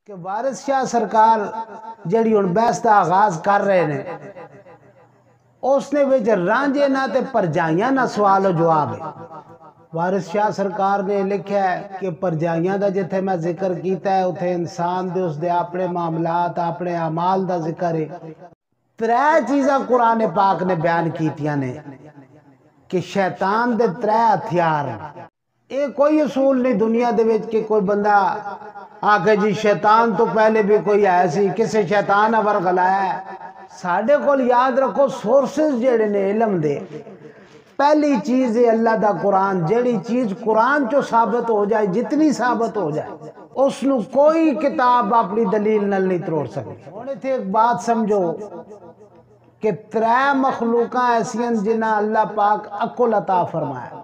کہ وارث شاہ سرکار جڑی ہن بحث دا آغاز کر رہے نے اس نے وچ رانجے نہ تے پرجائیاں نہ سوال و جواب ہے۔ وارث شاہ سرکار نے لکھا ہے کہ پرجائیاں دا جتھے میں ذکر کیتا ہے اتھے انسان دے اس دے اپنے معاملات اپنے اعمال دا ذکر ہے۔ ترے چیزاں قرآن پاک نے بیان کیتیاں نے کہ شیطان دے ترے ہتھیار اے کوئی اصول نہیں دنیا دے وچ کہ کوئی بندہ آکے جی شیطان تو پہلے بھی کوئی ایسی کسے شیطان ورغلایا ہے۔ ساڑھے کول یاد رکھو سورسز جڑے نے علم دے پہلی چیز ہے اللہ دا قرآن، جڑی چیز قرآن چو ثابت ہو جائے جتنی ثابت ہو جائے اس نو کوئی کتاب اپنی دلیل نل نہیں تروڑ سکتی۔ ہونے تھے ایک بات سمجھو کہ ترے مخلوقاں ایسیاں جنہاں اللہ پاک عقل عطا فرمایا۔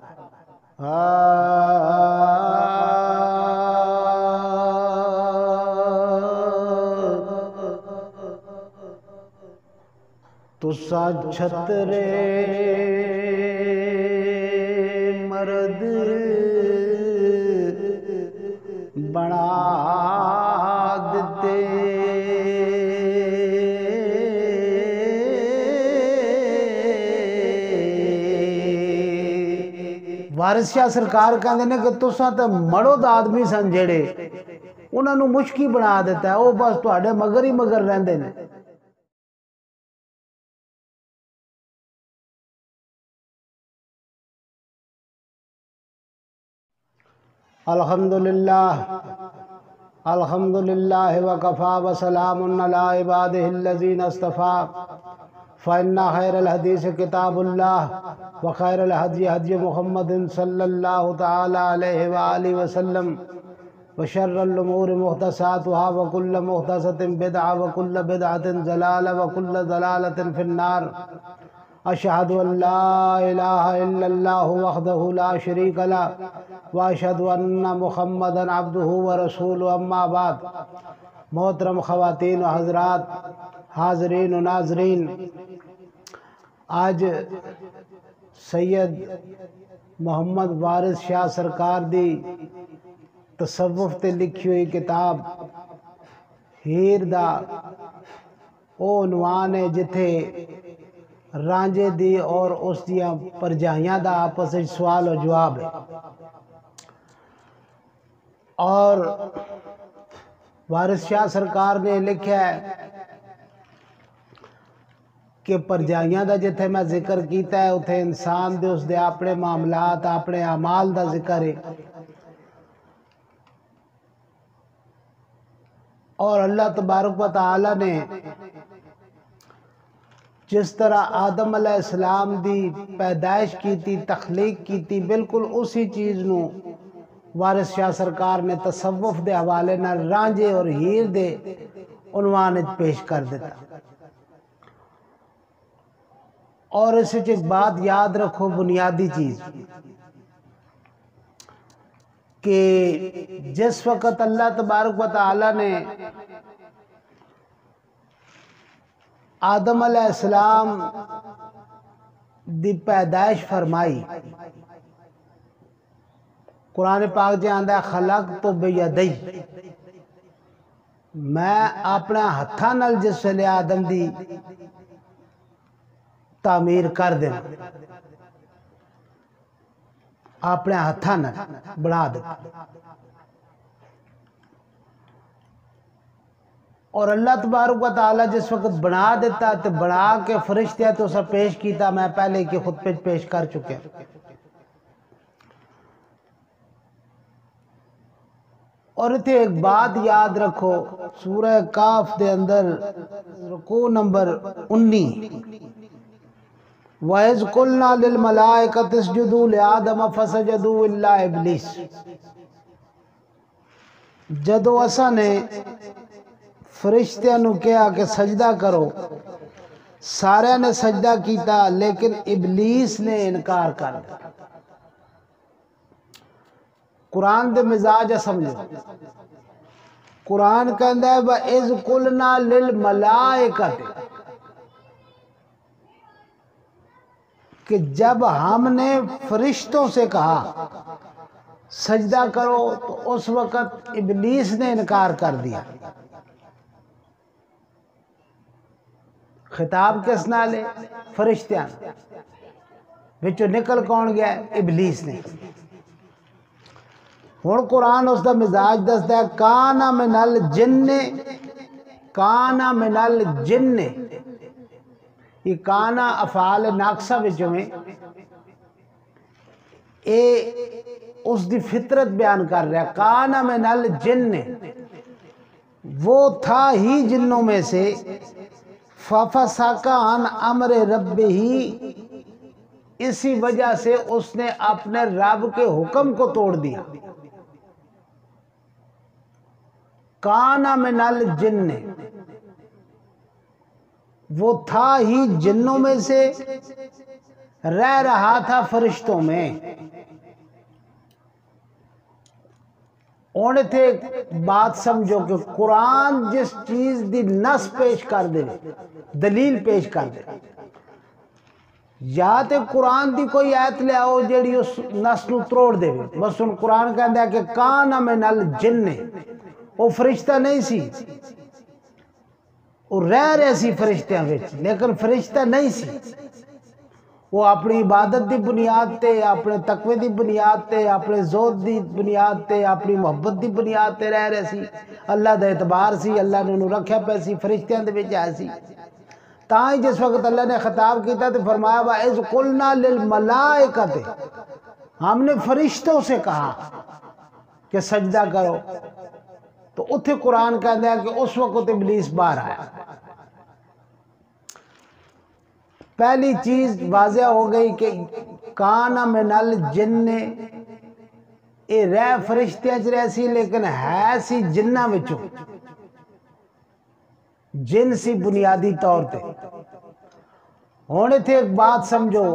تسا چھترے مرد بنا دیتے وارث شاہ سرکار کہندے نے کہ تسا تے مرد آدمی سن جڑے انہاں نو مشکی بنا دیتا ہے، وہ بس تواڈے مگر ہی مگر رہندے نے۔ الحمدللہ وکفا وسلام علی عبادہ الذین اصطفیٰ فإن خیر الحدیث کتاب اللہ وخیر الہدی ہدی محمد صلی اللہ تعالی علیہ وآلہ وسلم وشر الامور محدثاتها وکل محدثۃ بدعہ وکل بدعۃ ضلالہ وکل ضلالۃ فی النار۔ اشہد ان لا الہ الا اللہ وحدہ لا شریک لہ واشہد ان محمدا عبدہ ورسولہ اما بعد۔ محترم خواتین و حضرات، حاضرین و ناظرین، آج سید محمد وارث شاہ سرکار دی تصوف تے لکھی ہوئی کتاب ہیر دا او عنوان ہے جتھے رانجے دی اور اس دیاں پرجائیاں دا آپس وچ سوال و جواب ہے۔ اور وارث شاہ سرکار نے لکھا ہے کہ پرجائیاں دا جتھے میں ذکر کیتا ہے اتھے انسان دے اس دے اپنے معاملات اپنے اعمال دا ذکر ہے۔ اور اللہ تبارک و تعالی نے جس طرح آدم علیہ السلام دی پیدائش کی تھی تخلیق کی تھی بالکل اسی چیز نو وارث شاہ سرکار نے تصوف دے حوالے نہ رانجے اور ہیر دے عنوان پیش کر دیتا۔ اور اس ایک بات یاد رکھو بنیادی چیز کہ جس وقت اللہ تبارک و تعالی نے آدم علیہ السلام دی پیدائش فرمائی، قرآن پاک جے آندہ خلقت بیدی، میں اپنا ہتھاں نال جس ویلے آدم دی تعمیر کر دینا اپنے ہتھاں نال بنا دیتا۔ اور اللہ تبارک و تعالی جس وقت بنا دیتا تو بنا کے فرشتے تو سب پیش کیتا، میں پہلے کی خود پیش کر چکے۔ اور اتھے ایک بات یاد رکھو، سورہ کاف دے اندر رکوع نمبر 19 وَإِذْ قُلْنَا لِلْمَلَائِكَةِ اسْجُدُوا لِآدَمَ فَسَجَدُوا إِلَّا إِبْلِيسَ، جدو اسا نے فرشتیاں نو کہا کہ سجدہ کرو، سارے نے سجدہ کیتا لیکن ابلیس نے انکار کر دیا۔ قرآن دے مزاج سمجھو، قرآن کہندا ہے وَإِذْ قُلْنَا لِلْمَلَائِكَةِ، کہ جب ہم نے فرشتوں سے کہا سجدہ کرو تو اس وقت ابلیس نے انکار کر دیا. خطاب کس نال ہے؟ فرشتیاں. وچوں نکل کون گیا؟ ابلیس نے. ہن قرآن اس دا مزاج دستا ہے کانا من الجن، کانا من الجن. یہ کانا افعال ناقصہ وچوں میں اے اس دی فطرت بیان کر رہا ہے. کانا من الجن، وہ تھا ہی جنوں میں سے، ففسق عن امر ربہ، اسی وجہ سے اس نے اپنے رب کے حکم کو توڑ دیا. کانا من الجن، وہ تھا ہی جنوں میں سے، رہ رہا تھا فرشتوں میں. اونے تھے بات سمجھو کہ قرآن جس چیز دی نص پیش کر دے، دلیل پیش کر دے، یا تے قرآن دی کوئی آیت لے آؤ جیڑی اس نص نو تروڑ دے. مثلا قرآن کہندا ہے کہ کانا من الجن، وہ فرشتہ نہیں سی، وہ رہ رہے سی فرشتیاں وچ، لیکن فرشتہ نہیں سی. وہ اپنی عبادت دی بنیاد تے، اپنے تقوی دی بنیاد تے، اپنے زہد دی بنیاد تے، اپنی محبت دی بنیاد تے رہ رہے سی. اللہ دا اعتبار سی، اللہ نے انہوں رکھیا پہ سی، فرشتیاں دے وچ آئے سی. تاں جس وقت اللہ نے خطاب کیتا تو فرمایا وَإِذْ قُلْنَا لِلْمَلَائِكَةِ، ہم نے فرشتوں سے کہا کہ سجدہ کرو. تو اتھے قرآن کہتا ہے کہ اس وقت ابلیس باہر آیا. پہلی چیز واضح ہو گئی کہ کانا من الجن، اے رہ فرشتیاں چ رہ سی لیکن ہے سی جنہ وچوں، جن سی بنیادی طور تے. ہونے تھے ایک بات سمجھو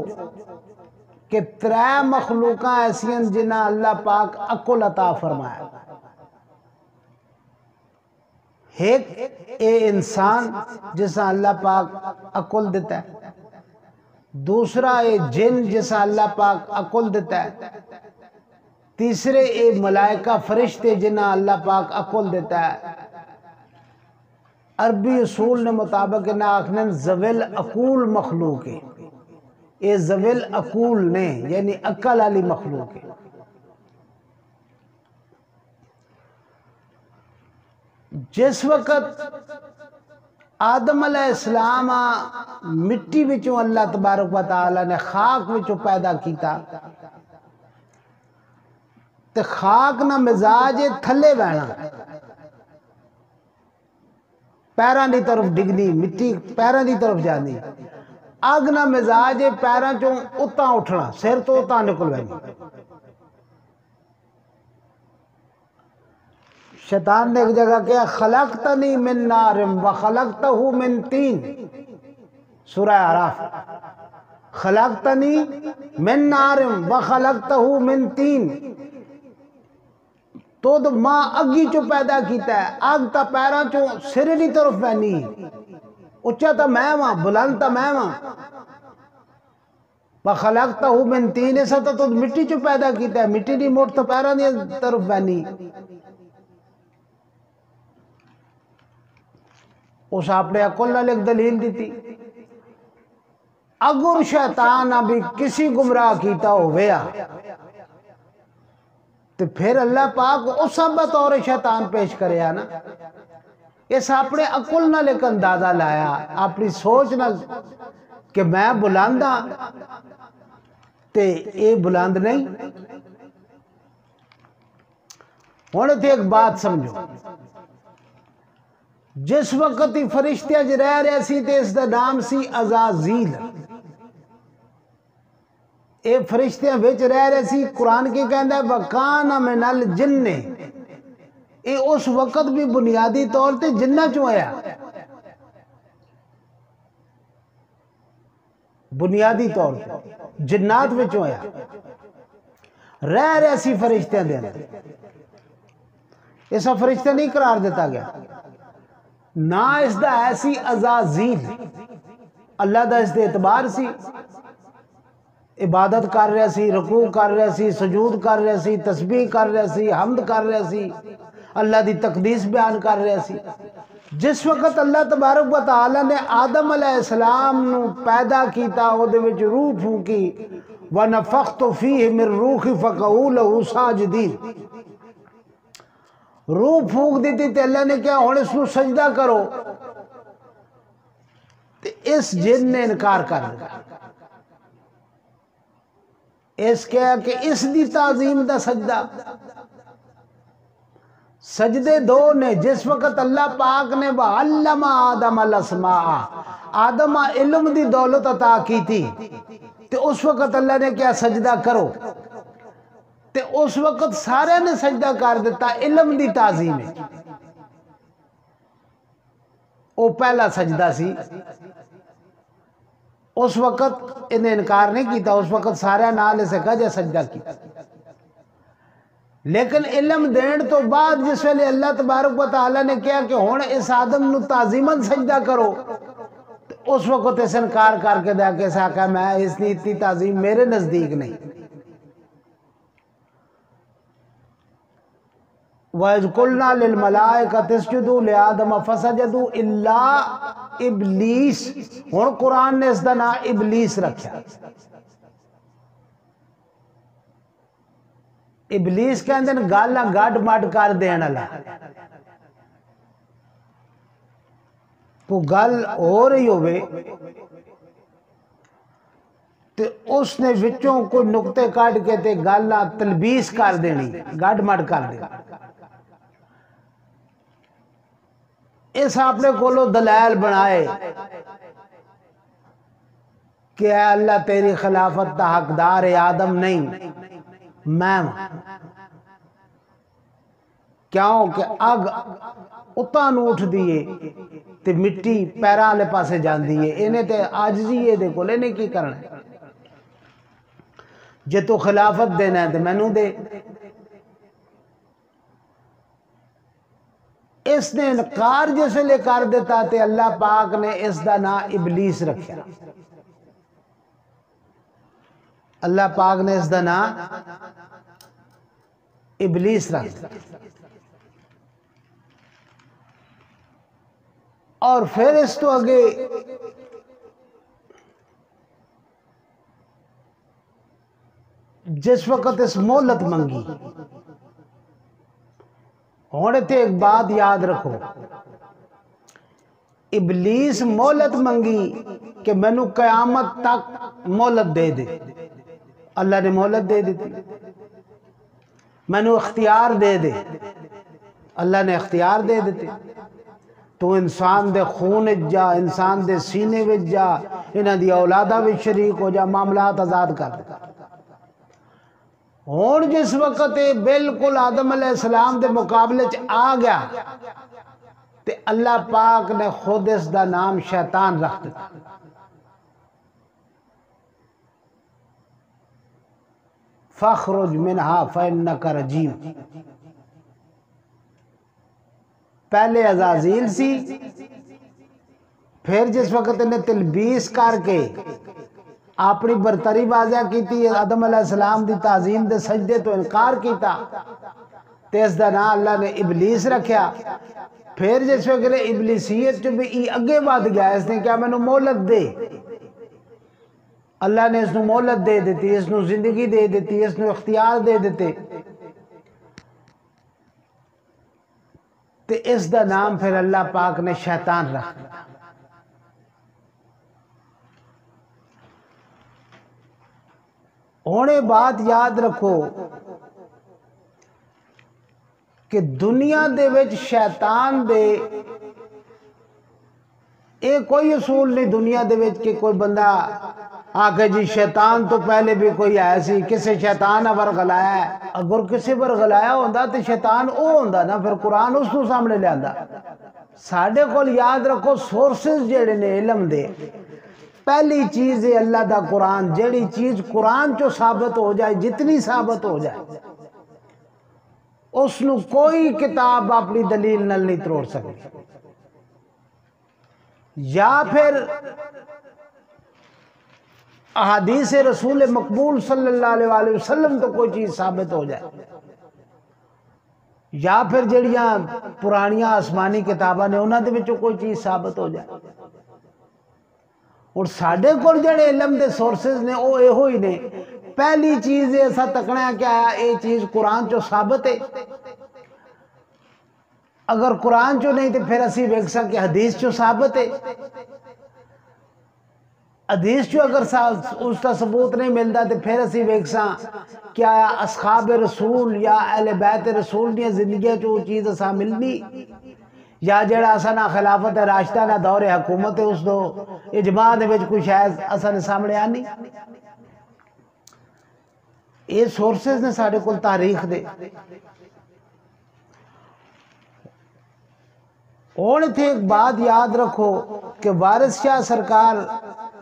کہ 3 مخلوقاں ایسیاں جنہ اللہ پاک عقل عطا فرمایا. ایک اے انسان جسا اللہ پاک عقل دیتا ہے، دوسرا اے جن جسا اللہ پاک عقل دیتا ہے، تیسرے اے ملائکہ فرشتے جنہ اللہ پاک عقل دیتا ہے. عربی اصول نے مطابق نہ آکھنن زویل عقول مخلوق ہے، اے زویل عقول نے یعنی عقل والی مخلوق ہے. جس وقت آدم علیہ السلام مٹی وچوں اللہ تبارک و تعالی نے خاک وچوں پیدا کیتا، تے خاک نہ مزاج تھلے بہنا، پیران دی طرف ڈگنی، مٹی پیران دی طرف جانی. اگ نہ مزاج پیران چوں اتاں اٹھنا، سر تو اتاں نکل بہنی. شیطان نے ایک جگہ کہا خلقتنی من نار وخلقتہ من طین، سورہ اعراف. خلقتنی من نار وخلقتہ من طین، تو ماں اگی چو پیدا کیتا ہے، اگ تا پیرا چو سر دی طرف بہنی، اچھا تا میں وہاں، بلند تا میں وہاں. وخلقتہ من طین، ایسا تو مٹی چو پیدا کیتا ہے، مٹی دی موٹ تا پیرا دی طرف بہنی. اس اپنے عقل نال ایک دلیل دیتی. اگر شیطان ابھی کسی گمراہ کیتا ہویا تو پھر اللہ پاک اس بطور شیطان پیش کرے نا. اس اپنے عقل نال ایک اندازہ لایا، اپنی سوچ نال کہ میں بلند ہاں تے اے بلند نہیں. ہونے تھے ایک بات سمجھو، جس وقت ہی فرشتیاں جو رہ رہے سی تے اس دا نام سی عزازیل. اے فرشتیاں وچ رہ رہے سی. قرآن کی کہندا ہے وَقَانَ مِنَ الْجِنِّ، اے اس وقت بھی بنیادی طور تے جنہ چوں آیا، بنیادی طور تے جنات وچوں آیا، رہ رہے سی فرشتیاں دے اندر. ایسا فرشتہ نہیں قرار دیتا گیا، نہ اس دا ایسی عزازیل. اللہ دا اس دے اعتبار سی، عبادت کر رہے سی، رکوع کر رہے سی، سجود کر رہے سی، تسبیح کر رہے سی، حمد کر رہے سی، اللہ دی تقدیس بیان کر رہے سی۔ جس وقت اللہ تبارک و تعالی نے آدم علیہ السلام نو پیدا کیتا، او دے وچ روح پھونکی، وَنَفَخْتُ فِيهِ مِن رُوحِي فَقَعُوا لَهُ سَاجِدِينَ، روح پھونک دیتی تے اللہ نے کیا ہن اس نو سجدہ کرو، تے اس جن نے انکار کر دیا۔ اس کیا کہ اس دی تعظیم دا سجدہ، سجدے دو نے۔ جس وقت اللہ پاک نے وَعَلَّمَ آدَمَ الْأَسْمَاءَ، آدم علم دی دولت عطا کی تھی، تے اس وقت اللہ نے کیا سجدہ کرو، تے اس وقت سارے نے سجدہ کر دیتا، علم دی تعظیم ہے۔ وہ پہلا سجدہ سی، اس وقت انہیں انکار نہیں کیتا، اس وقت سارے نال سے کہا جا سجدہ کی۔ لیکن علم دین تو بعد جس ویلے اللہ تبارک و تعالی نے کیا کہ ہون اس آدم نو تعظیماً سجدہ کرو، اس وقت اس انکار کر کے دیا کہ ایسا کہا میں اس نے اتنی تعظیم میرے نزدیک نہیں۔ وَإِذْ قُلْنَا لِلْمَلَائِكَةِ اسْجُدُوا لِآدَمَ فَسَجَدُوا إِلَّا إِبْلِيسَ، ہن قرآن نے اس دا نام ابلیس رکھا۔ ابلیس کہندے نے گالاں گڈ مڈ کر دین والا، کو گل ہو رہی ہوئے تے اس نے وچوں کوئی نقطے کٹ کے تے گالاں تلبیس کر دینی، گڈ مڈ کر دینی۔ اس اپنے کولو دلائل بنائے کہ اے اللہ تیری خلافت دا حقدار ہے آدم نہیں، میں کیوں کہ اگ اتاں نو اٹھ دیئے تے مٹی پیراں لے پاسے جان دیئے، انہیں تے عاجزی ہے دے کولے نے کی کرنا ہے، جے تو خلافت دینا ہے تے میں نو دے۔ اس نے انکار جیسے لے کر دیتا تے اللہ پاک نے اس دا نام ابلیس رکھا، اللہ پاک نے اس دا نام ابلیس رکھ دیا۔ اور پھر اس تو آگے جس وقت اس مہلت منگی، ہونے تھے ایک بات یاد رکھو، ابلیس مہلت منگی کہ میں نو قیامت تک مہلت دے دے، اللہ نے مہلت دے دیتی۔ میں نو اختیار دے دے، اللہ نے اختیار دے دیتے۔ تو انسان دے خون جا، انسان دے سینے وچ جا، انہاں دی اولادہ وچ شریک ہو جا، معاملات آزاد کر دے۔ ہون جس وقت بالکل آدم علیہ السلام دے مقابلے چ آ گیا تے اللہ پاک نے خود اس دا نام شیطان رکھ دیا۔ فَاخْرُجْ مِنْهَا فَإِنَّكَ رَجِيمٌ، پہلے عزازیل سی، پھر جس وقت انہیں تلبیس کر کے اپنی برتری واضح کی تھی، آدم علیہ السلام دی تعظیم دے سجدے تو انکار کیتا، تے اس دا نام اللہ نے ابلیس رکھیا۔ پھر جس وقت ابلیسیت جو بھی اگے بات گیا، اس نے کیا میں نو مہلت دے، اللہ نے اس نو مہلت دے دیتی، اس نو زندگی دے دیتی، اس نو اختیار دے دیتے، تے اس دا نام پھر اللہ پاک نے شیطان رکھ دیا۔ ہونے بات یاد رکھو کہ دنیا دے وچ شیطان دے ایک کوئی اصول نہیں دنیا دے وچ کہ کوئی بندہ آکے جی شیطان تو پہلے بھی کوئی آیا سی، کسے شیطان ورغلایا ہے، اگر کسے ورغلایا ہوندہ تو شیطان او ہوندہ نا، پھر قرآن اس کو سامنے لے آندہ۔ ساڑھے کول یاد رکھو سورسز جیڑے نے علم دے، پہلی چیز ہے اللہ دا قرآن، جیڑی چیز قرآن چو ثابت ہو جائے، جتنی ثابت ہو جائے، اس نو کوئی کتاب اپنی دلیل نل نہیں تروڑ سکتی۔ یا پھر احادیث رسول مقبول صلی اللہ علیہ وآلہ وسلم تو کوئی چیز ثابت ہو جائے، یا پھر جڑیاں پرانیاں آسمانی کتاباں نے انہاں دے وچوں کوئی چیز ثابت ہو جائے۔ اور ساڈے کول جڑے علم دے سورسز نے وہ یہو ہی نے، پہلی چیز ایسا تکنا ہے کہ آیا یہ چیز قرآن چو ثابت ہے، اگر قرآن چو نہیں تو پھر اسی ویکساں کہ حدیث چو ثابت ہے، حدیث چو اگر اس کا ثبوت نہیں ملتا تو پھر اسی ویکساں کیا اصحاب رسول یا اہل بیت رسول دی زندگی چو چیز اسا ملنی، یا جڑا اسا نہ خلافت راشدہ نہ دور حکومت اس دو اجماع دے وچ کوئی شاید اسا نے سامنے آنی۔ یہ سورسز نے ساڑھے کل تاریخ دے۔ اور تھے ایک بات یاد رکھو کہ وارث شاہ سرکار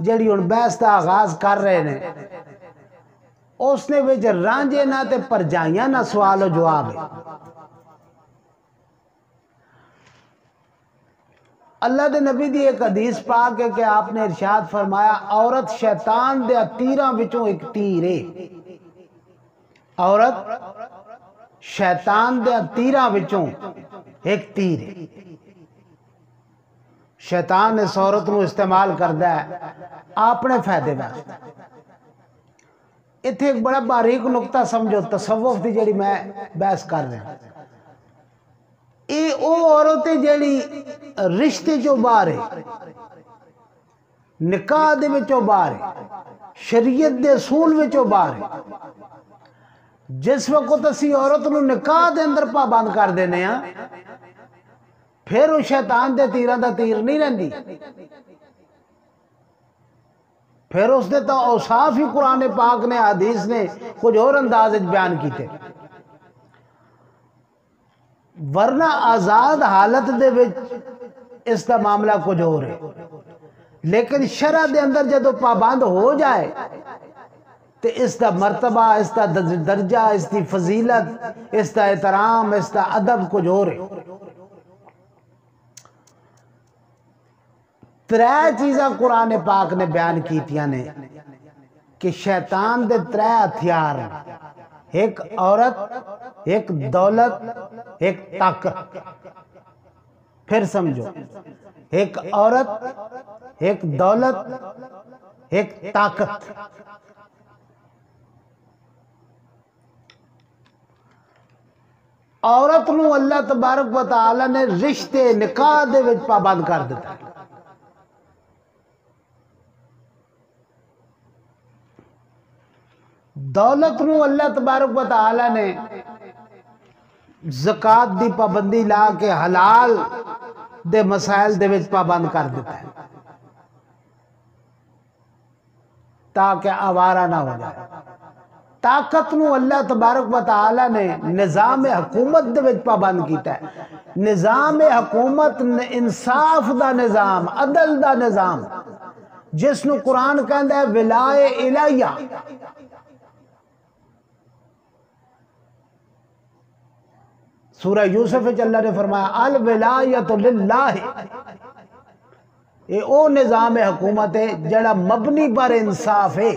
جڑی ان بحث دا آغاز کر رہے نے، اس نے وچ رانجے نہ تے پرجائیاں نہ سوال و جواب ہے۔ اللہ دے نبی دی ایک حدیث پاک ہے کہ آپ نے ارشاد فرمایا عورت شیطان دے تیراں وچوں ایک تیر ہے، عورت شیطان دے تیراں وچوں ایک تیر ہے۔ شیطان اس عورت نو استعمال کردا ہے اپنے فائدے واسطے۔ اتھے ایک بڑا باریک نقطہ سمجھو تصوف دی جڑی میں بحث کر رہا ہوں، اے او عورت جڑی رشتے چو باہر ہے، نکاح دے وچوں باہر ہے، شریعت دے اصول وچوں باہر ہے۔ جس وقت اسی عورت نو نکاح دے اندر پابند کر دینے ہاں، پھر وہ شیطان دے تیران دا تیر نہیں رہندی، پھر اس دے تو اوصاف ہی قرآن پاک نے حدیث نے کچھ اور انداز بیان کیتے، ورنہ آزاد حالت دے وچ اس دا معاملہ کچھ اور ہے، لیکن شرع دے اندر جدو پابند ہو جائے تو اس دا مرتبہ، اس دا درجہ، اس دی فضیلت، اس دا احترام، اس دا ادب کچھ اور ہے۔ ترے چیزاں قرآن پاک نے بیان کیتیاں نے کہ شیطان دے ترے ہتھیار، ایک عورت، ایک دولت، ایک طاقت۔ پھر سمجھو، ایک عورت، ایک دولت، ایک طاقت۔ عورت نو اللہ تبارک و تعالی نے رشتے نکاح دے وچ پابند کر دیتا ہے، دولت نو اللہ تبارک و تعالی نے زکوٰۃ دی پابندی لا کے حلال دے مسائل دے وچ پابند کر دیتا ہے تاکہ آوارہ نہ ہو جائے۔ طاقت نو اللہ تبارک و تعالی نے نظام حکومت دے وچ پابند کیتا ہے۔ نظام حکومت انصاف دا نظام، عدل دا نظام، جس نو قرآن کہندا ہے ولائے الہیہ۔ سورہ یوسف وچ اللہ نے فرمایا الولایۃ للہ، یہ او نظام حکومت ہے جڑا مبنی پر انصاف ہے،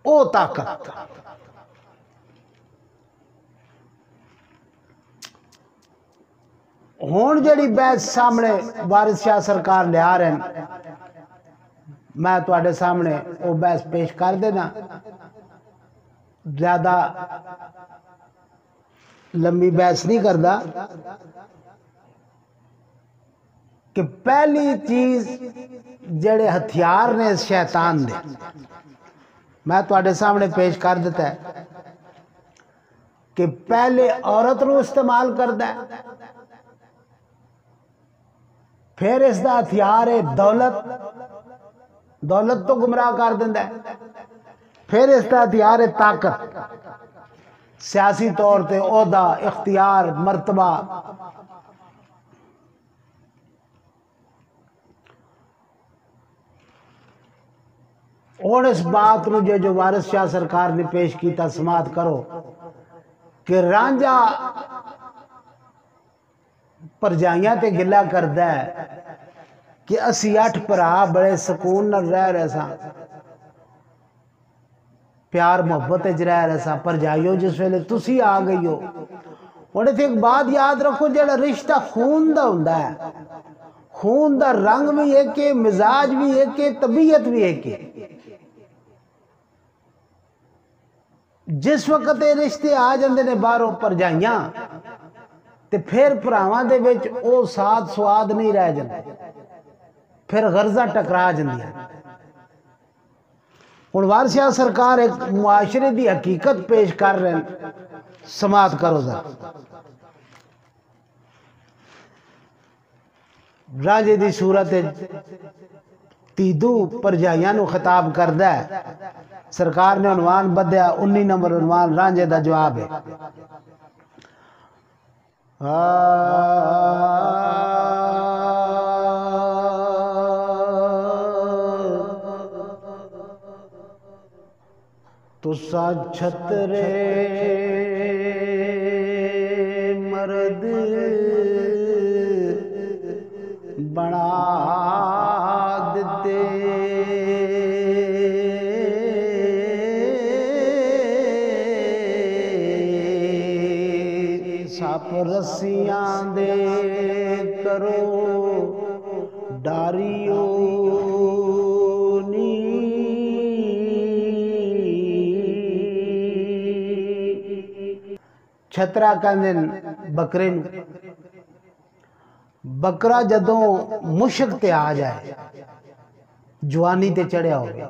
او طاقت۔ ہون جڑی بحث سامنے وارث شاہ سرکار لے آ رہے ہیں، میں تواڈے سامنے وہ بحث پیش کر دینا، زیادہ لمبی بحث نہیں کردا کہ پہلی چیز جڑے ہتھیار نے شیطان دے میں تواڈے سامنے پیش کر دیتا ہے کہ پہلے عورت نو استعمال کردا ہے، پھر اس دا ہتھیار ہے دولت، دولت تو گمراہ کر دیندا ہے، پھر اس دا ہتھیار ہے طاقت، سیاسی طور تے عہدہ، اختیار، مرتبہ۔ اور اس بات نو جو وارث شاہ سرکار نے پیش کیتا سماعت کرو کہ رانجھا پرجائیاں تے گلہ کردا ہے کہ اسی 8 بھرا بڑے سکون نال رہ رہے ساں، پیار محبت وچ رہ رہے ساں، پر جائیو جس ویلے تسی آ گئی ہو۔ اور ایک بات یاد رکھو، جڑا رشتہ خون دا ہوندا ہے، خون دا رنگ بھی ایک ہے، مزاج بھی ایک ہے، طبیعت بھی ایک ہے۔ جس وقت یہ رشتے آ جاندے نے باہروں پرجائیاں تے پھر بھراواں دے وچ او ساتھ سواد نہیں رہ جاندے، پھر غرضاں ٹکرا جاندیاں۔ ہن وارث شاہ سرکار ایک معاشرے دی حقیقت پیش کر رہے ہیں، سماعت کرو ذرا۔ راجے دی صورت تیدو پرجائیاں نو خطاب کردہ ہے، سرکار نے عنوان بدیا 19 نمبر عنوان رانجے دا جواب ہے۔ تسا چھترے مرد بنا دیتے، سپ رسیاں دے کرو ڈاریو نی، چھترا کہندے بکرے نو، بکرا جدوں مشک تے آ جائے، جوانی تے چڑھیا ہو گیا،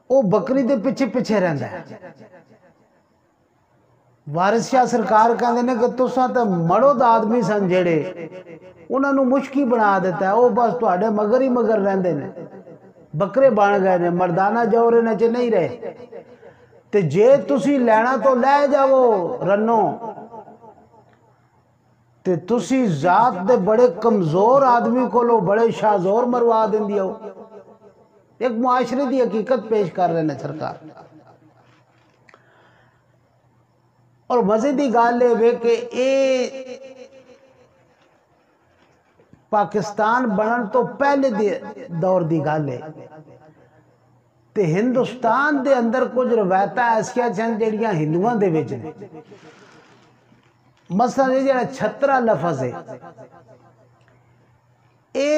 او بکری دے پیچھے پیچھے رہندا ہے۔ وارث شاہ سرکار کہندے نے کہ تساں تے مڑو دا آدمی سن جڑے انہاں نو مشکی بنا دیتا ہے، او بس تواڈے مگر ہی مگر رہندے نے، بکرے بن گئے نے، مردانہ جورے نے چ نہیں رہے۔ تے جے تسی لینا تو لے جاؤ رنو، تے تسی ذات دے بڑے کمزور آدمی کو لو بڑے شاہزور مروا دیں دیو۔ ایک معاشرے دی حقیقت پیش کر رہے ہیں سرکار۔ اور مزے دی گال لے کہ اے پاکستان بنن تو پہلے دور دی گال ہے، تے ہندوستان دے اندر کچھ روایتاں ایسیاں چند جڑیاں ہندوؤں دے وچ نے۔ مثلا یہ جڑا چھترا لفظ ہے، اے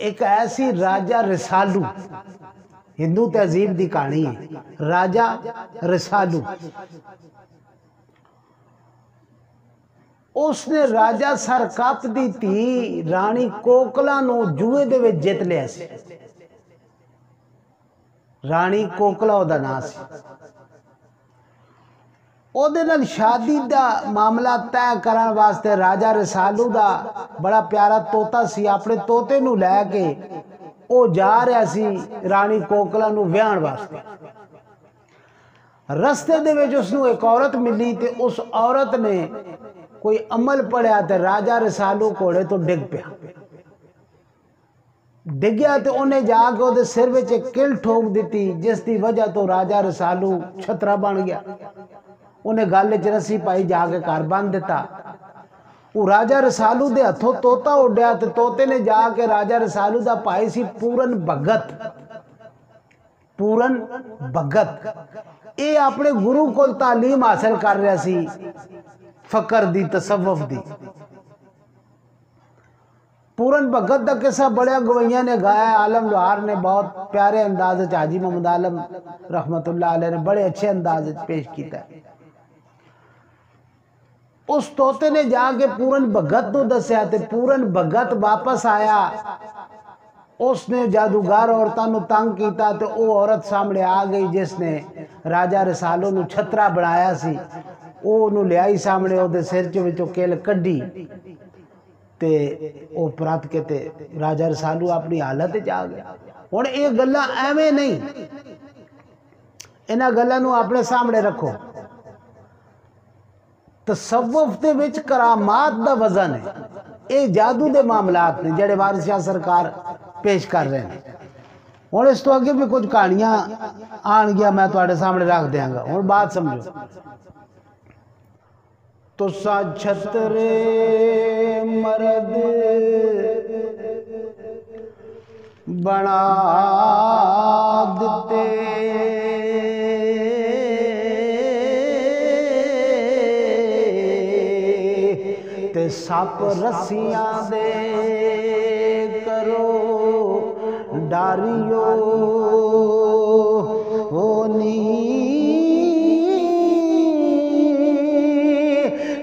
ایک ایسی راجہ رسالو، ہندو تہذیب دی کہانی ہے، راجہ رسالو، اس نے راجہ سرکپ دی تھی رانی کوکلا نو جوئے دے وچ جت لیا سی، رانی کوکلا او دا نام سی۔ او دے نال شادی دا معاملہ طے کرن واسطے راجہ رسالو دا بڑا پیارا توتا سی، اپنے توتے نو لے کے او جا رہا سی رانی کوکلا نو ویاہن واسطے۔ رستے دے وچ اس نو ایک عورت ملی، تے اس عورت نے کوئی عمل پڑھیا تے راجہ رسالو کوڑے تو ڈگ پیا، ڈگیا تے انہیں جا کے وہ سر وچ ایک کل ٹھوک دیتی، جس دی وجہ تو راجہ رسالو چھترا بن گیا۔ انہیں گل وچ رسی پائی، جا کے گھر بن دیتا۔ وہ راجہ رسالو دے ہتھوں توتا اڈیا، تے توتے نے جا کے راجہ رسالو دا پائی سی پورن بھگت، پورن بھگت، اے اپنے گرو کو تعلیم حاصل کر رہا سی فقر دی، تصوف دی۔ پورن بھگت دا قصہ بڑے گوئیاں نے گایا، عالم لوہار نے بہت پیارے انداز وچ، حاجی محمد عالم رحمت اللہ علیہ نے بڑے اچھے انداز وچ پیش کیتا ہے۔ اس توتے نے جا کے پورن بھگت نو دسیا، تے پورن بھگت واپس آیا، اس نے جادوگر عورتاں نو تنگ کیتا، تے او عورت سامنے آ گئی جس نے راجہ رسالو نو چھترا بنایا سی، او نو لے آئی سامنے، او دے سر وچوں کل کڈی، تے او پرت کے تے راجہ رسالو اپنی حالت وچ آ گیا۔ ہن یہ گلاں ایویں نہیں، انہاں گلاں نو اپنے سامنے رکھو۔ تصوف دے وچ کرامات دا وزن ہے، اے جادو دے معاملات نے جڑے وارث شاہ سرکار پیش کر رہے ہیں۔ ہن اس تو اگے بھی کچھ کہانیاں آن گیا، میں تواڈے سامنے رکھ دیاں گا، ہن بات سمجھو۔ تسا چھترے مرد بنا دیتے تے سپ رسیاں دے کرو ڈاریو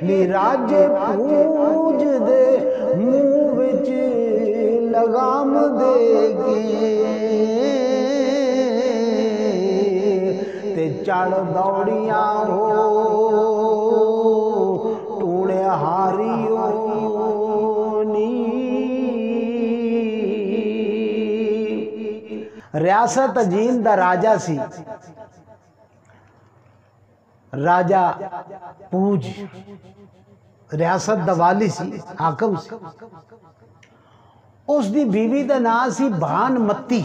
نی راجے پوج دے منہ وچ لگام دے کے تے چڑھ دوڑیاں ہو ٹونے ہاریو نی ریاست اجین دا راجہ سی راجہ پوج ریاست دا والی سی حاکم سی اس دی بیوی دا نام سی بھان متی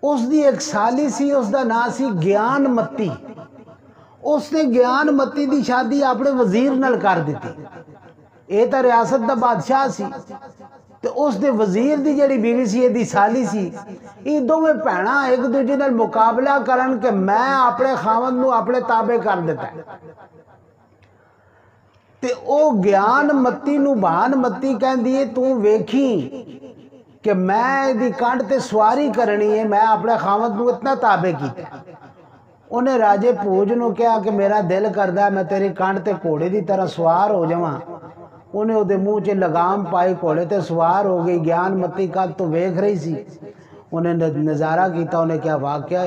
اس دی ایک سالی سی اس دا نام سی گیان متی اس نے گیان متی دی شادی اپنے وزیر نال کر دیتی اے تا ریاست دا بادشاہ سی تے اس دے وزیر دی جڑی بیوی سی دی سالی سی یہ دوویں بھیناں ایک دوجے نال مقابلہ کرن کہ میں اپنے خاوند نو اپنے تابع کر دیتا ہے تے او گیان متی نو بھان متی کہندی ہے تو ویکھی کہ میں دی کانڈ تے سواری کرنی ہے میں اپنے خاوند نو اتنا تابع کیتا انہیں راجے پوج نو کہا کہ میرا دل کردہ میں تیری کانڈ تے کوڑے دی طرح سوار ہو جاواں انہیں او دے منہ چے لگام پائی کوڑے تے سوار ہو گئی گیان متی کا تو ویکھ رہی سی انہیں نظارہ کیتا انہیں کیا واقعہ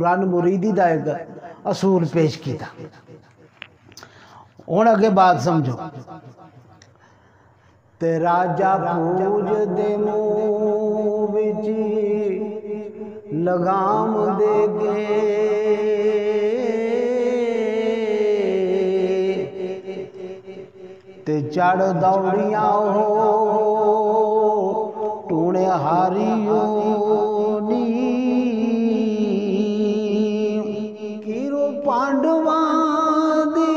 رن مریدی دا ایک اصول پیش کیتا ہن اگے بات سمجھو تے راجہ پوج دے منہ وچ لگام دے کے تے چڑھ دوڑیاں ہو ٹونے ہاریو نی کیرو پانڈواں دی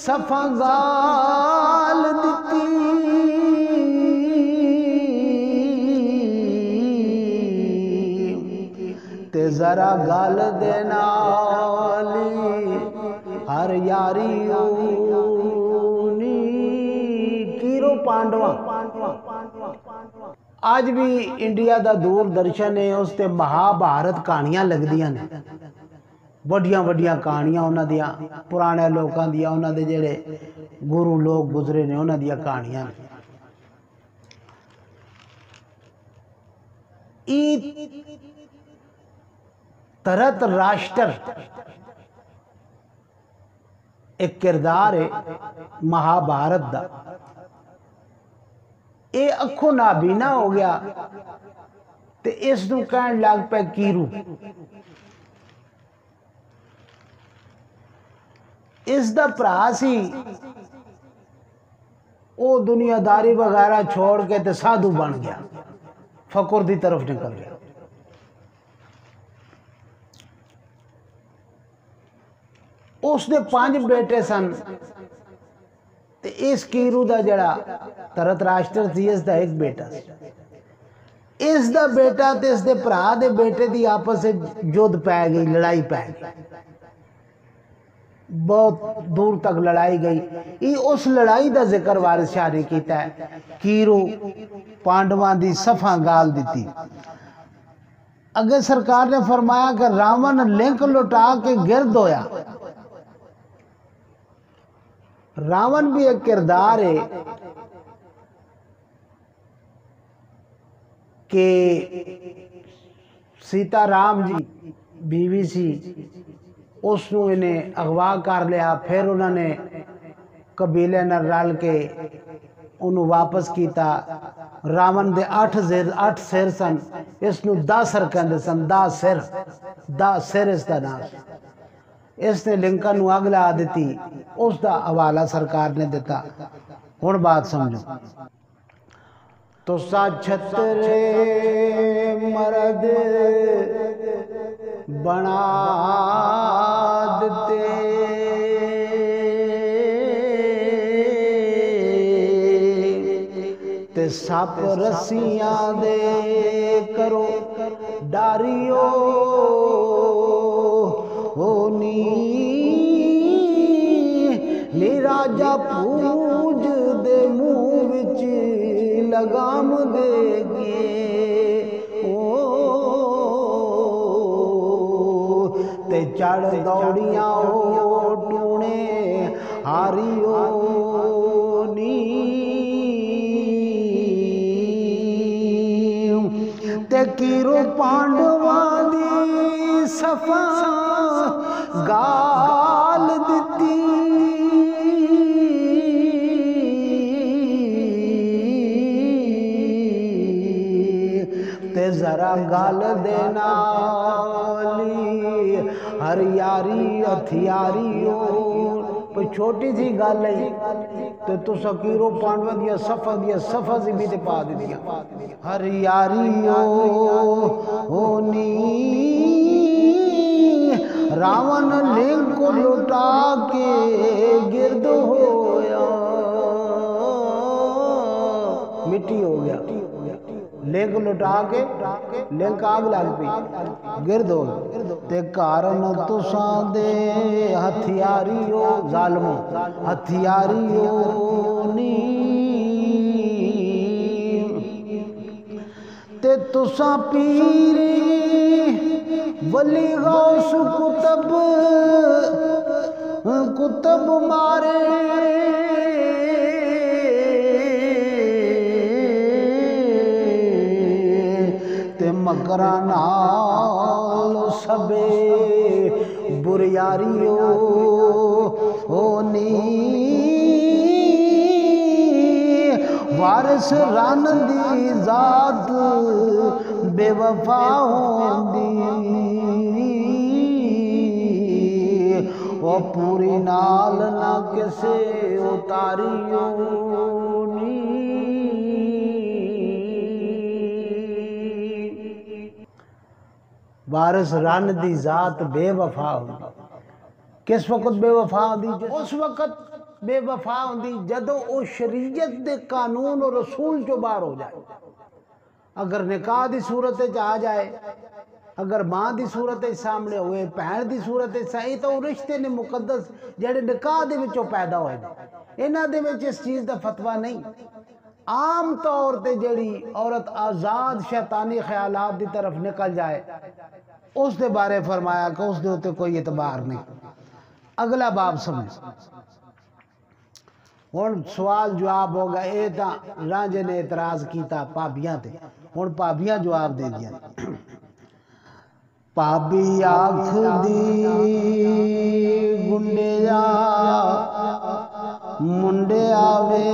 صفا گال دتی تے ذرا گال دے نالی ہر یاریو پانڈواں آج بھی انڈیا دا دور درشن ہے اس تے مہا بھارت کہانیاں لگ دیاں نے بڑیاں بڑیاں کہانیاں انہاں دیاں پرانے لوکاں دیاں انہاں دے جڑے گرو لوگ گزرے نے انہاں دیاں کہانیاں ترت راشٹر ایک کردار ہے مہا بھارت دا اے اکھو نابینا ہو گیا تے اس نو کہن لگ پہ کیرو اس دا پرا سی او دنیا داری وغیرہ چھوڑ کے تے سادھو بن گیا فقر دی طرف نکل گیا اس نے 5 بیٹے سن تے اس کیرو دا جڑا ترت راشٹر تھی اس دا ایک بیٹا سی اس دا بیٹا تے اس دے پرا دے بیٹے دی آپس سے جد پہ گئی لڑائی پہ گئی بہت دور تک لڑائی گئی یہ اس لڑائی دا ذکر وارث شاہ نے کیتا ہے کیرو پانڈواں دی صفا گال دیتی اگر سرکار نے فرمایا کہ راون لنک لٹا کے گرد ہویا راون بھی ایک کردار ہے کہ سیتا رام جی بیوی سی اس نو انہیں اغوا کر لیا پھر انہوں نے قبیلے نہ رل کے انہوں واپس کیتا راون دے 8 سر سن اس نو 10 سر کہندے سن 10 سر اس دا نام اس نے لنکا نو اگ لا دیتی اس دا حوالہ سرکار نے دیتا ہن بات سمجھو تو سا چھترے مرد بنا دیتے تے تے سپ رسیاں دے کرو ڈاریو ہونی راجا پوج دے منہ وچ لگام دے گے تے چڑھ دوڑیاں ہو ٹونے ہاریو نی تے کیرو پانڈواں دی صفا گال دتی تے ذرا گال دینا لی ہر یاری ہتھیاری ہو چھوٹی سی گل ہے تے تو سکیرو پانڈوا دیا صفا سی بھی تے پا دیا ہر یاری ہونی راون لنگ کو لٹا کے گرد ہویا مٹی ہو گیا لنگ لٹا کے لنگ آگ لگ پی گرد ہو تے کارن تساں دے ہتھیاری ہو ظالموں ہتھیاری ہو نی تے تساں پیری ولی غوث کتب مارے تے مکراں نال سبے بریاری ہونی وارث رن دی ذات بے وفا ہوندی وہ پوری نال نہ کسے اتاری ہونی وارث رن دی ذات بے وفا ہوندی کس وقت بے وفا ہوندی اس وقت بے وفا ہوندی جدو او شریعت دے قانون اور رسول جو باہر ہو جائے اگر نکاح دی صورت آ جائے اگر ماں دی صورت سامنے ہوئے بہن دی صورت صحیح تو رشتے نے مقدس جڑے نکاح دے وچوں پیدا ہوئے انہاں دے وچ اس چیز دا فتویٰ نہیں عام طور تے جڑی عورت آزاد شیطانی خیالات دی طرف نکل جائے اس دے بارے فرمایا کہ اس دے ہوتے کوئی اعتبار نہیں اگلا باب سمجھ ہن سوال جواب ہوگا اے تا رانجے نے اعتراض کیتا پابیاں تے ہن پابیاں جواب دے دیا پابی آنکھ دی گنڈیا منڈے آوے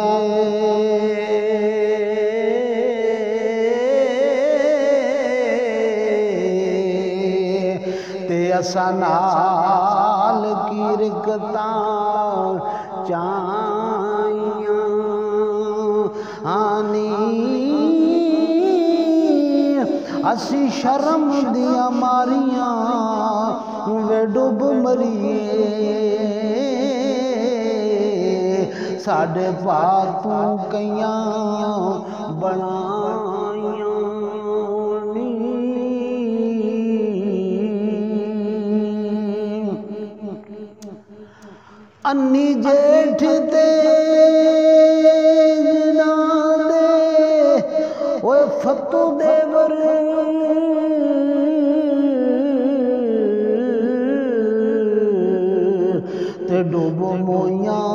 تے اسا نال کی رکتاں چائیاں آنی اسی شرم دیا ماریاں وے ڈوب مریے ساڑھے پاتوں کئیاں بنائیاں انی جیٹھ تے جنا دے اوے فتو دیور تے ڈوبو مویاں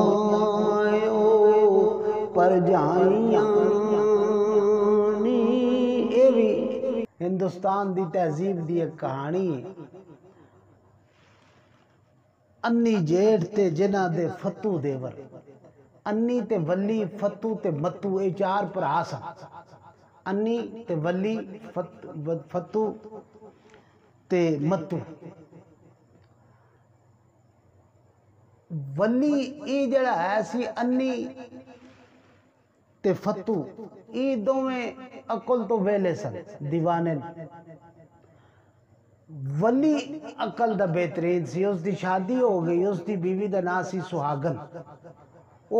پر جائیاں نی اے بھی ہندوستان دی تہذیب دی ایک کہانی ہے انی جیٹھ تے جنہ دے فتو دیور انی تے ولی فتو تے متو اے چار بھرا سن انی تے ولی فتو تے متو ولی ای جڑا ہے سی انی تے فتو ای دوویں عقل تو ویلے سن دیوانے ولی عقل دا بہترین سی اس دی شادی ہو گئی اس دی بیوی دا نام سی سہاگن وہ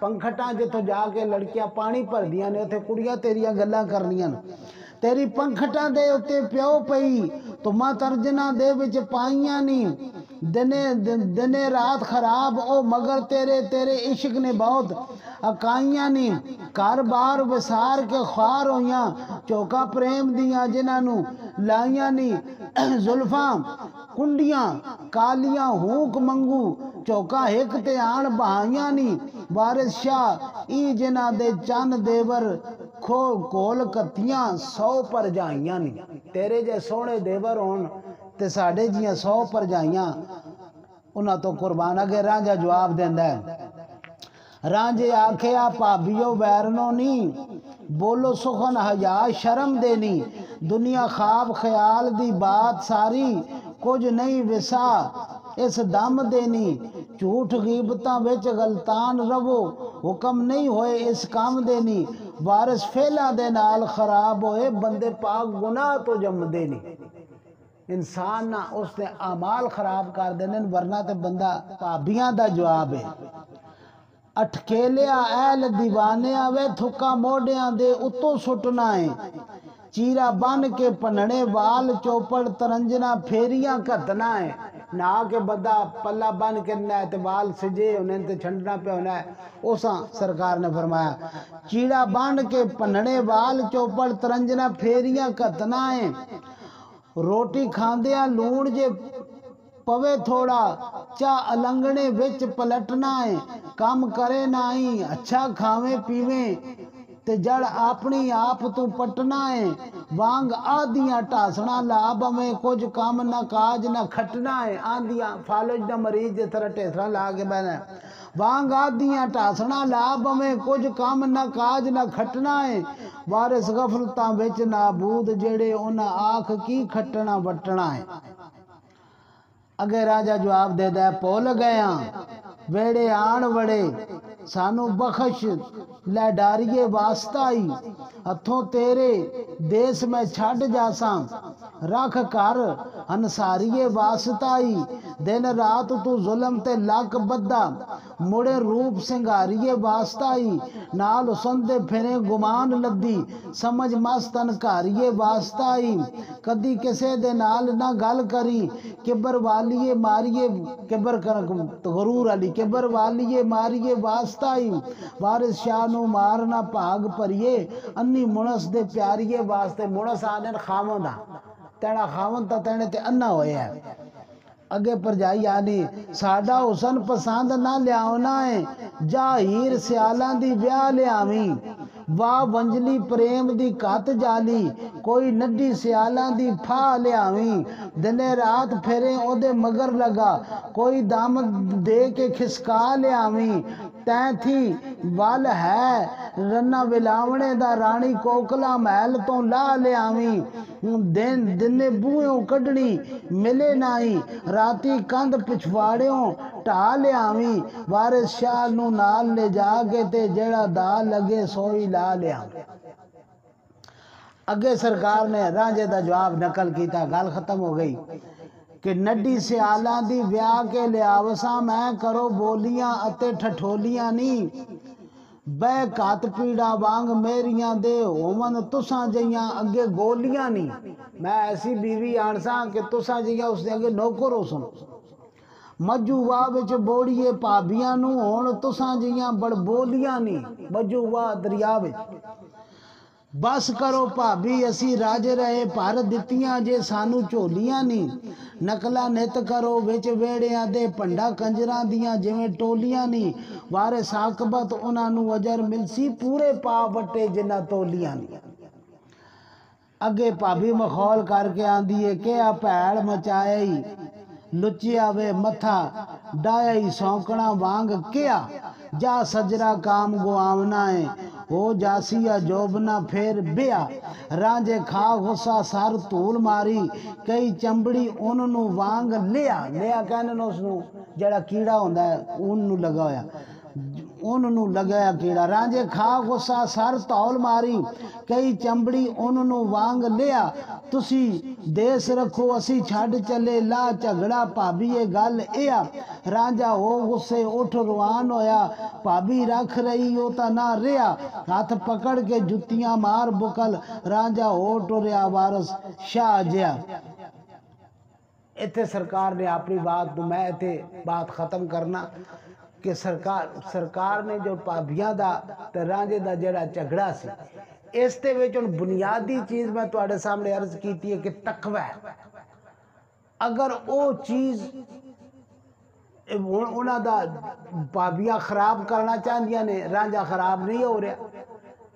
پنکھٹاں جتوں جا کے لڑکیاں پانی بھردیاں نے اتنے کڑیاں تیریاں گلاں کرنیاں تیری پنکھٹاں دے اتے پیو پئی تو ماں ترجنا دے وچ پائیاں نہیں دنے رات خراب او مگر تیرے عشق نے بہت اکائیاں نہیں کار بار وسار کے خوار ہویاں چوکا پریم دیاں جنہاں نو لائیاں نہیں زلفاں کنڈیاں کالیاں ہونک منگو چوکا ہک تے آن بہائیاں نہیں وارث شاہ ای جنہ دے چند دیور کول کتیاں 100 پر جائیاں نہیں تیرے جے سونے دیور ہون تے ساڑھے جیاں 100 پر جائیاں انہاں تو قربان اگے رانجا جواب دیندہ ہے رانجے آکھیا پابیو ویرنو نہیں بولو سخن حیا شرم دینی دنیا خواب خیال دی بات ساری کچھ نہیں وسا اس دم دینی جھوٹ غیبتاں وچ غلطان رو حکم نہیں ہوئے اس کام دینی وارث فیلا دے نال خراب ہوئے بندے پاک گناہ تو جم دینی انسان نہ اس نے اعمال خراب کر دینے ورنہ تے بندہ پابیاں دا جواب ہے اٹکیلیا ایل دیوانیاں وے تھکا موڑیاں دے اتو سٹنا ہے چیرہ بن کے پنڑے وال چوپڑ ترنجنا پھیریاں کتنا ہے نہ کہ بندہ پلہ بن کے نہ تے وال سجے انہیں تے چھنڈنا پہ ہونا ہے اساں سرکار نے فرمایا چیڑا بن کے پنڑے وال چوپڑ ترنجنا پھیریاں کتنا ہے روٹی کھاندیاں لون جے پوے تھوڑا چاہ النگنے وچ پلٹنا ہے کام کرے نائی اچھا کھاویں پیویں تے جڑ اپنی آپ تو پٹنا ہے وانگ آدیاں ٹاسنا لاب میں کچھ کام نہ کاج نہ کھٹنا ہے آندیاں فالج نہ مریض جے طرح ٹیسرا لاغے بینا ہے وانگ آدیاں ٹاسنا لاب میں کچھ کام نہ کاج نہ کھٹنا ہے وارث غفلتاں وچ نابود جڑے انہاں آنکھ کی کھٹنا وٹنا ہے اگے راجہ جواب دے دے پول گیا ویڑے آن وڑے سانو بخش لے ڈاریے واسطائی ہتھوں تیرے دیس میں چھڑ جاساں رکھ کر انساریے واسطائی دن رات تو ظلم تے لک بدہ مڑے روپ سنگاریے واسطائی نال سندے پھرے گمان لدی سمجھ مستن کاریے واسطائی کدی کسے دے نال نہ گل کری کبر والیے ماریے کبر غرور علی کبر والیے ماریے واسطائی وارث شاہ نو مارنا پاگ پریے انی منس دے پیاریے واسطے منس آنن خامن دا تینا خامن تا تینے تے انہ ہوئے ہے اگے پر جائی آنی ساڑا حسن پسند نہ لیاؤنا ہے جا ہیر سیالان دی بیاہ لیاویں واہ ونجلی پریم دی کات جالی کوئی نڈی سیالان دی پھا لیاویں دنے رات پھرے او دے مگر لگا کوئی دام دے کے کھسکا لیاویں تین تھی وال ہے رنہ ولاونے دا رانی کوکلا محل تو لا لیاویں دنے بوئیں کڈنی ملے نائی راتی کند پچھواڑیوں ٹا لیاویں وارث شاہ نو نال لے جا کے تے جڑا دا لگے سوئی لا لیاویں اگے سرکار نے رانجے دا جواب نقل کیتا گل ختم ہو گئی کہ نڈی سیالاں دی ویاہ کے لیاوساں میں کرو بولیاں اتے ٹھٹھولیاں نہیں بے کات پیڑا وانگ میریاں دے ہومن تساں جیاں اگے گولیاں نہیں میں ایسی بیوی آنساں کہ تساں جیاں اس دے اگے نوکر ہو سن مجو واہ وچ بوڑیے پابیاں نو ہون تساں جیاں بڑ بولیاں نہیں مجو واہ دریا وچ بس کرو پابی اسی راج رہے پر دتیاں جے سانو چولیاں نہیں نقلہ نت کرو وچ ویڑیاں دے پنڈا کنجراں دیاں جویں ٹولیاں نہیں وارث عاقبت انہاں نو اجر ملسی پورے پا وٹے جنہ تولیاں نہیں اگے پابی مخول کر کے آندیے کیا پیڑ مچائی لچیا وے متھا ڈائی سونکنا وانگ کیا جا سجرا کام گواونا ہے ہو جاسیا جوبنا پھر بیا رانجے کھا غصہ سار طول ماری کئی چمبڑی انہوں وانگ لیا کہنے نو اس نو جڑا کیڑا ہوندہ ہے انہوں لگا ہویا انہوں لگایا کیڑا رانجے کھا غصہ سر تول ماری کئی چمبڑی انہوں وانگ لیا تسی دیس رکھو اسی چھڈ چلے لا جھگڑا بھابی یہ گل ایا رانجا ہو غصے اٹھ روان ہویا بھابی رکھ رہی ہو تا نہ رہا ہاتھ پکڑ کے جتیاں مار بکل رانجا ہو ٹریا وارث شاہ جیا ایتھے سرکار نے اپنی بات تو میں ایتھے بات ختم کرنا کہ سرکار نے جو بھابیاں دا تے رانجے دا جڑا جھگڑا سی اس تے وچ بنیادی چیز میں تواڈے سامنے عرض کیتی ہے کہ تقوی ہے اگر او چیز انہاں دا بھابیاں خراب کرنا چاہندیاں نے رانجا خراب نہیں ہو رہا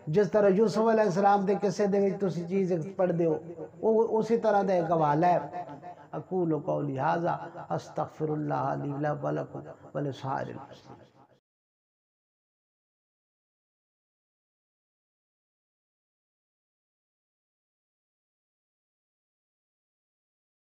جس طرح یوسف علیہ السلام دے قصے دے وچ تسی چیز پڑھ دیو اسی طرح دا ایک حوالہ ہے اقول قولی ھذا استغفر اللہ لی ولکم ولسائر المسلمین